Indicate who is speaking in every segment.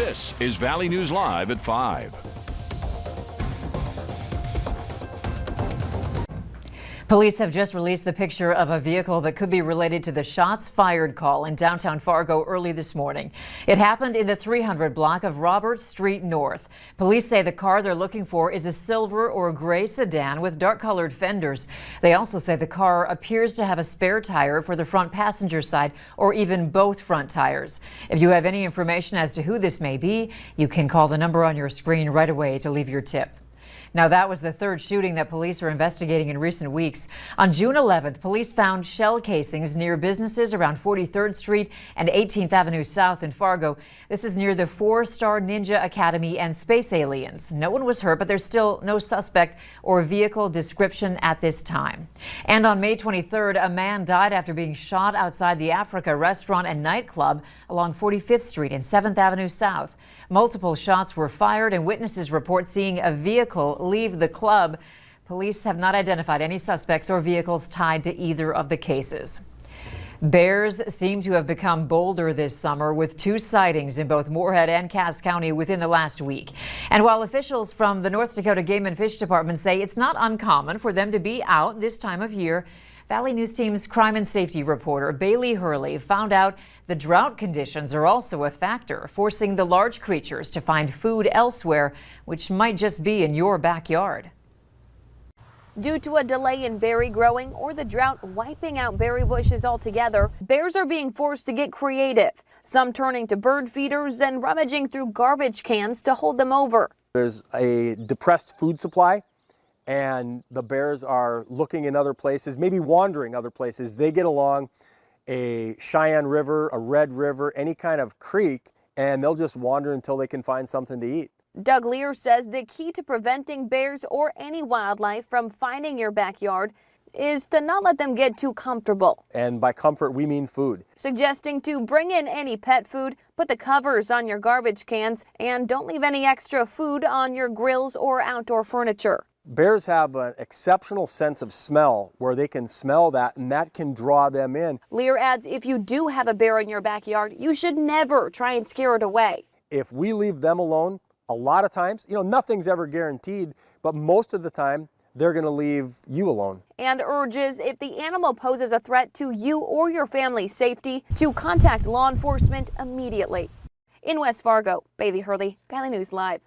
Speaker 1: This is Valley News Live at 5.
Speaker 2: Police have just released the picture of a vehicle that could be related to the shots fired call in downtown Fargo early this morning. It happened in the 300 block of Roberts Street North. Police say the car they're looking for is a silver or gray sedan with dark-colored fenders. They also say the car appears to have a spare tire for the front passenger side or even both front tires. If you have any information as to who this may be, you can call the number on your screen right away to leave your tip. Now, that was the third shooting that police are investigating in recent weeks. On June 11th, police found shell casings near businesses around 43rd Street and 18th Avenue South in Fargo. This is near the 4-Star Ninja Academy and Space Aliens. No one was hurt, but there's still no suspect or vehicle description at this time. And on May 23rd, a man died after being shot outside the Africa restaurant and nightclub along 45th Street and 7th Avenue South. Multiple shots were fired and witnesses report seeing a vehicle leave the club. Police have not identified any suspects or vehicles tied to either of the cases. Bears seem to have become bolder this summer, with 2 sightings in both Moorhead and Cass County within the last week. And while officials from the North Dakota Game and Fish Department say it's not uncommon for them to be out this time of year, Valley News Team's crime and safety reporter Bailey Hurley found out the drought conditions are also a factor, forcing the large creatures to find food elsewhere, which might just be in your backyard.
Speaker 3: Due to a delay in berry growing or the drought wiping out berry bushes altogether, bears are being forced to get creative, some turning to bird feeders and rummaging through garbage cans to hold them over.
Speaker 4: There's a depressed food supply, and the bears are looking in other places, maybe wandering other places. They get along a Cheyenne River, a Red River, any kind of creek, and they'll just wander until they can find something to eat.
Speaker 3: Doug Lear says the key to preventing bears or any wildlife from finding your backyard is to not let them get too comfortable.
Speaker 4: And by comfort, we mean food.
Speaker 3: Suggesting to bring in any pet food, put the covers on your garbage cans, and don't leave any extra food on your grills or outdoor furniture.
Speaker 4: Bears have an exceptional sense of smell where they can smell that, and that can draw them in.
Speaker 3: Lear adds if you do have a bear in your backyard, you should never try and scare it away.
Speaker 4: If we leave them alone, a lot of times, nothing's ever guaranteed, but most of the time, they're going to leave you alone.
Speaker 3: And urges if the animal poses a threat to you or your family's safety, to contact law enforcement immediately. In West Fargo, Bailey Hurley, Valley News Live.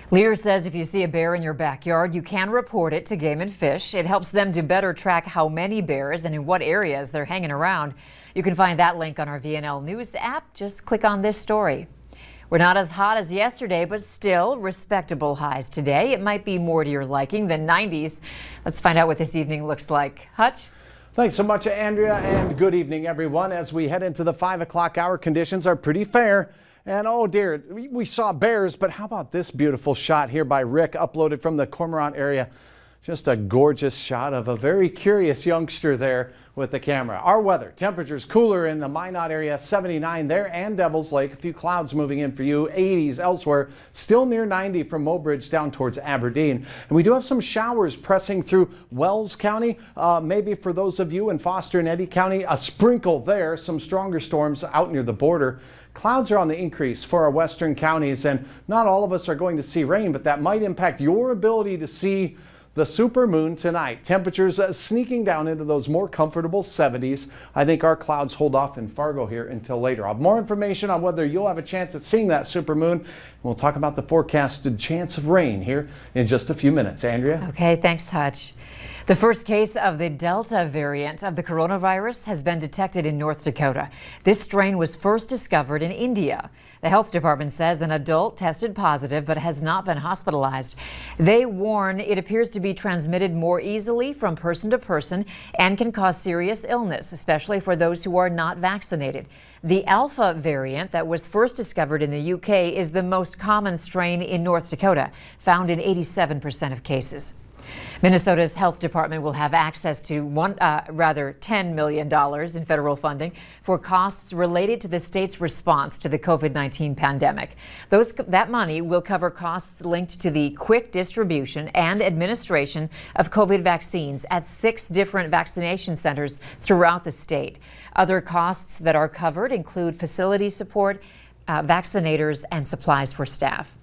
Speaker 2: Lear says if you see a bear in your backyard, you can report it to Game and Fish. It helps them to better track how many bears and in what areas they're hanging around. You can find that link on our VNL News app. Just click on this story. We're not as hot as yesterday, but still respectable highs today. It might be more to your liking than 90s. Let's find out what this evening looks like. Hutch?
Speaker 5: Thanks so much, Andrea, and good evening, everyone. As we head into the 5 o'clock hour, conditions are pretty fair. And oh dear, we saw bears, but how about this beautiful shot here by Rick, uploaded from the Cormorant area? Just a gorgeous shot of a very curious youngster there with the camera. Our weather, temperatures cooler in the Minot area, 79 there, and Devil's Lake. A few clouds moving in for you, 80s elsewhere, still near 90 from Mobridge down towards Aberdeen. And we do have some showers pressing through Wells County. Maybe for those of you in Foster and Eddy County, a sprinkle there, some stronger storms out near the border. Clouds are on the increase for our western counties, and not all of us are going to see rain, but that might impact your ability to see the supermoon tonight. Temperatures sneaking down into those more comfortable 70s. I think our clouds hold off in Fargo here until later. I'll have more information on whether you'll have a chance at seeing that supermoon. We'll talk about the forecasted chance of rain here in just a few minutes. Andrea?
Speaker 2: Okay, thanks, Hutch. The first case of the Delta variant of the coronavirus has been detected in North Dakota. This strain was first discovered in India. The health department says an adult tested positive but has not been hospitalized. They warn it appears to be transmitted more easily from person to person and can cause serious illness, especially for those who are not vaccinated. The Alpha variant that was first discovered in the UK is the most common strain in North Dakota, found in 87% of cases. Minnesota's health department will have access to $10 million in federal funding for costs related to the state's response to the COVID-19 pandemic. That money will cover costs linked to the quick distribution and administration of COVID vaccines at 6 different vaccination centers throughout the state. Other costs that are covered include facility support, vaccinators, and supplies for staff.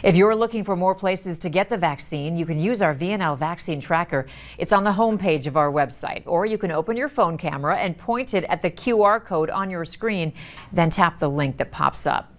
Speaker 2: If you're looking for more places to get the vaccine, you can use our VNL vaccine tracker. It's on the homepage of our website, or you can open your phone camera and point it at the QR code on your screen, then tap the link that pops up.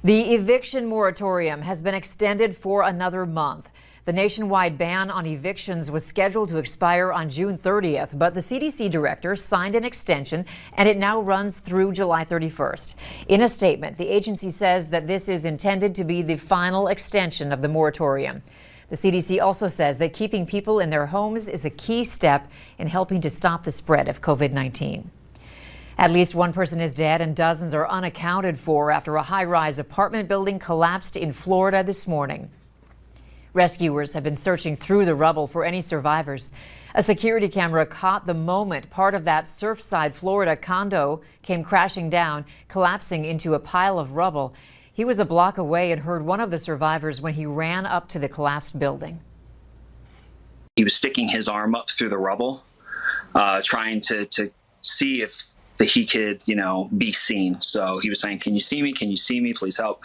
Speaker 2: The eviction moratorium has been extended for another month. The nationwide ban on evictions was scheduled to expire on June 30th, but the CDC director signed an extension, and it now runs through July 31st. In a statement, the agency says that this is intended to be the final extension of the moratorium. The CDC also says that keeping people in their homes is a key step in helping to stop the spread of COVID-19. At least one person is dead and dozens are unaccounted for after a high-rise apartment building collapsed in Florida this morning. Rescuers have been searching through the rubble for any survivors. A security camera caught the moment part of that Surfside, Florida condo came crashing down, collapsing into a pile of rubble. He was a block away and heard one of the survivors when he ran up to the collapsed building.
Speaker 6: He was sticking his arm up through the rubble, trying to see if he could, be seen. So he was saying, "Can you see me? Can you see me? Please help."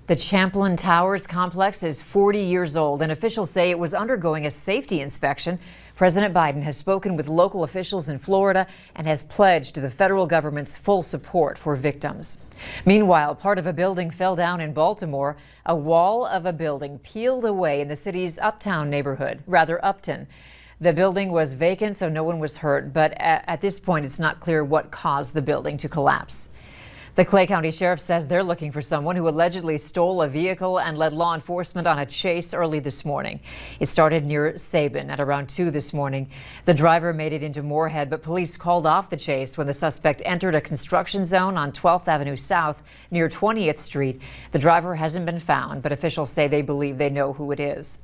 Speaker 2: The Champlain Towers complex is 40 years old, and officials say it was undergoing a safety inspection. President Biden has spoken with local officials in Florida and has pledged the federal government's full support for victims. Meanwhile, part of a building fell down in Baltimore. A wall of a building peeled away in the city's Uptown neighborhood, Upton. The building was vacant, so no one was hurt, but at this point, it's not clear what caused the building to collapse. The Clay County Sheriff says they're looking for someone who allegedly stole a vehicle and led law enforcement on a chase early this morning. It started near Sabin at around 2 this morning. The driver made it into Moorhead, but police called off the chase when the suspect entered a construction zone on 12th Avenue South near 20th Street. The driver hasn't been found, but officials say they believe they know who it is.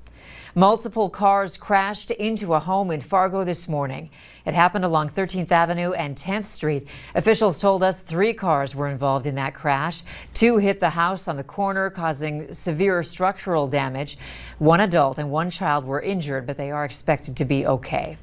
Speaker 2: Multiple cars crashed into a home in Fargo this morning. It happened along 13th Avenue and 10th Street. Officials told us 3 cars were involved in that crash. 2 hit the house on the corner, causing severe structural damage. 1 adult and 1 child were injured, but they are expected to be okay.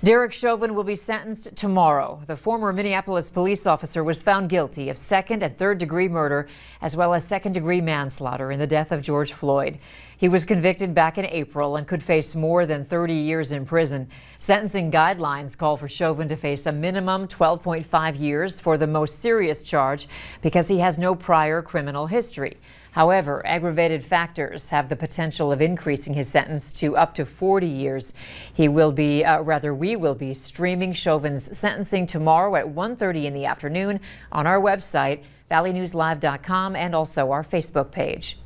Speaker 2: Derek Chauvin will be sentenced tomorrow. The former Minneapolis police officer was found guilty of 2nd and 3rd degree murder, as well as 2nd degree manslaughter in the death of George Floyd. He was convicted back in April and could face more than 30 years in prison. Sentencing guidelines call for Chauvin to face a minimum 12.5 years for the most serious charge because he has no prior criminal history. However, aggravated factors have the potential of increasing his sentence to up to 40 years. We will be streaming Chauvin's sentencing tomorrow at 1:30 in the afternoon on our website, valleynewslive.com, and also our Facebook page.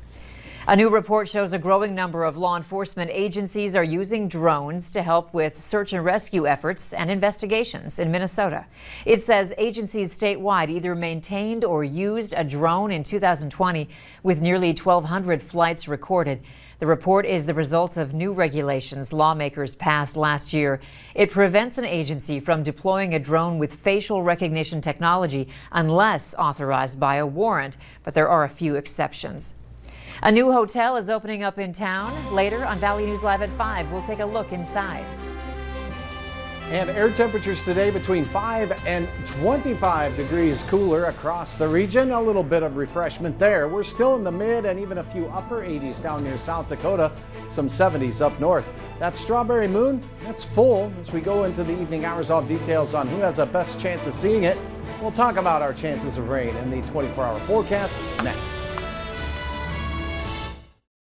Speaker 2: A new report shows a growing number of law enforcement agencies are using drones to help with search and rescue efforts and investigations in Minnesota. It says agencies statewide either maintained or used a drone in 2020, with nearly 1,200 flights recorded. The report is the result of new regulations lawmakers passed last year. It prevents an agency from deploying a drone with facial recognition technology unless authorized by a warrant, but there are a few exceptions. A new hotel is opening up in town. Later on Valley News Live at 5, we'll take a look inside.
Speaker 5: And air temperatures today between 5 and 25 degrees cooler across the region. A little bit of refreshment there. We're still in the mid and even a few upper 80s down near South Dakota, some 70s up north. That Strawberry Moon, that's full. As we go into the evening hours, all details on who has the best chance of seeing it. We'll talk about our chances of rain in the 24-hour forecast next.